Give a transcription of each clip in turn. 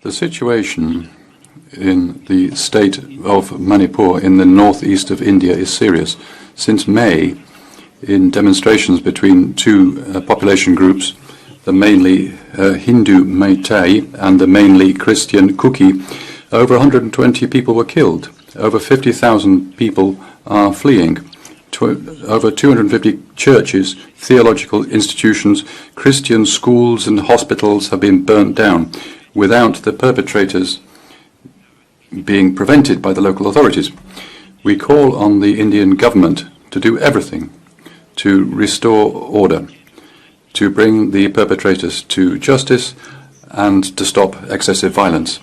The situation in the state of Manipur in the northeast of India is serious. Since May, in demonstrations between two population groups, the mainly Hindu Meitei and the mainly Christian Kuki, over 120 people were killed. Over 50,000 people are fleeing. Over 250 churches, theological institutions, Christian schools and hospitals have been burnt down, without the perpetrators being prevented by the local authorities. We call on the Indian government to do everything to restore order, to bring the perpetrators to justice and to stop excessive violence.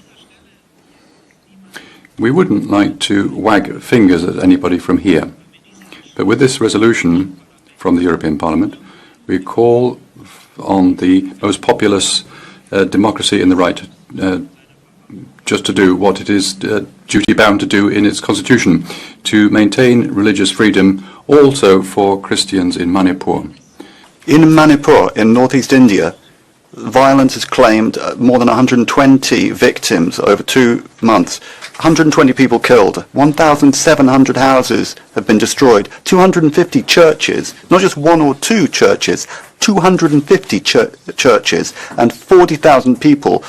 We wouldn't like to wag fingers at anybody from here, but with this resolution from the European Parliament, we call on the most populous democracy in the right just to do what it is duty-bound to do in its constitution, to maintain religious freedom also for Christians in Manipur. In Manipur, in northeast India, violence has claimed more than 120 victims over 2 months. 120 people killed, 1,700 houses have been destroyed, 250 churches, not just one or two churches, 250 churches, and 40,000 people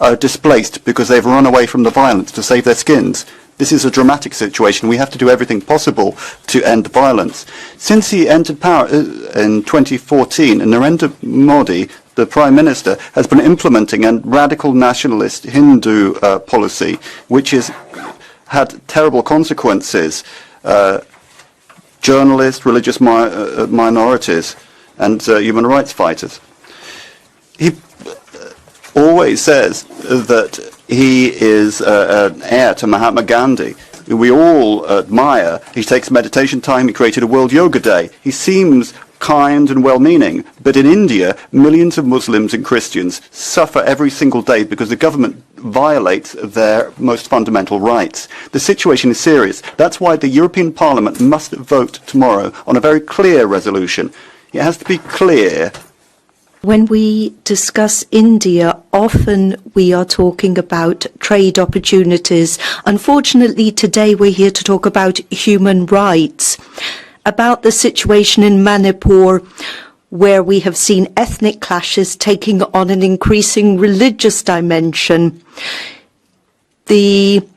are displaced because they've run away from the violence to save their skins. This is a dramatic situation. We have to do everything possible to end violence. Since he entered power in 2014, Narendra Modi, the Prime Minister, has been implementing a radical nationalist Hindu policy, which has had terrible consequences. Journalists, religious minorities, and human rights fighters. He always says that he is an heir to Mahatma Gandhi. We all admire. He takes meditation time. He created a World Yoga Day. He seems kind and well-meaning, but in India, millions of Muslims and Christians suffer every single day because the government violates their most fundamental rights. The situation is serious. That's why the European Parliament must vote tomorrow on a very clear resolution. It has to be clear. When we discuss India, often we are talking about trade opportunities. Unfortunately, today we're here to talk about human rights, about the situation in Manipur, where we have seen ethnic clashes taking on an increasing religious dimension. The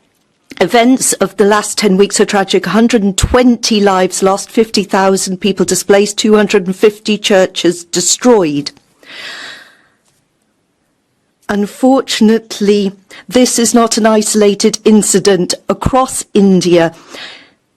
events of the last 10 weeks are tragic. 120 lives lost, 50,000 people displaced, 250 churches destroyed. Unfortunately, this is not an isolated incident across India.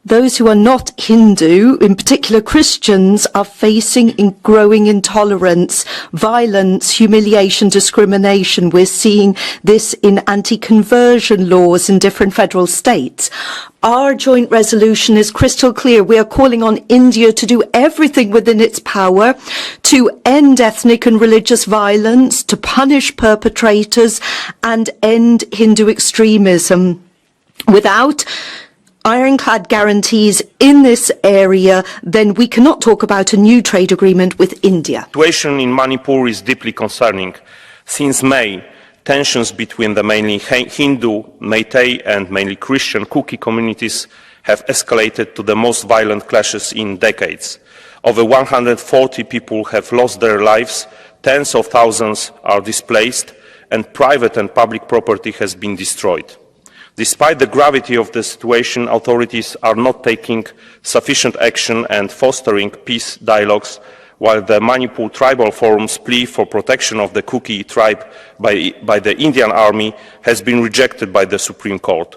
Those who are not Hindu, in particular Christians, are facing growing intolerance, violence, humiliation, discrimination. We're seeing this in anti-conversion laws in different federal states. Our joint resolution is crystal clear. We are calling on India to do everything within its power to end ethnic and religious violence, to punish perpetrators, and end Hindu extremism. Without ironclad guarantees in this area, then we cannot talk about a new trade agreement with India. The situation in Manipur is deeply concerning. Since May, tensions between the mainly Hindu, Meitei and mainly Christian Kuki communities have escalated to the most violent clashes in decades. Over 140 people have lost their lives, tens of thousands are displaced, and private and public property has been destroyed. Despite the gravity of the situation, authorities are not taking sufficient action and fostering peace dialogues, while the Manipur Tribal Forum's plea for protection of the Kuki tribe by the Indian Army has been rejected by the Supreme Court.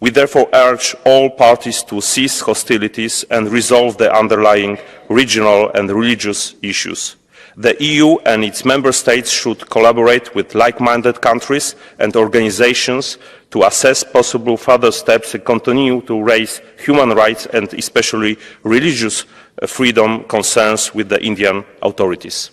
We therefore urge all parties to cease hostilities and resolve the underlying regional and religious issues. The EU and its member states should collaborate with like-minded countries and organizations to assess possible further steps and continue to raise human rights and especially religious freedom concerns with the Indian authorities.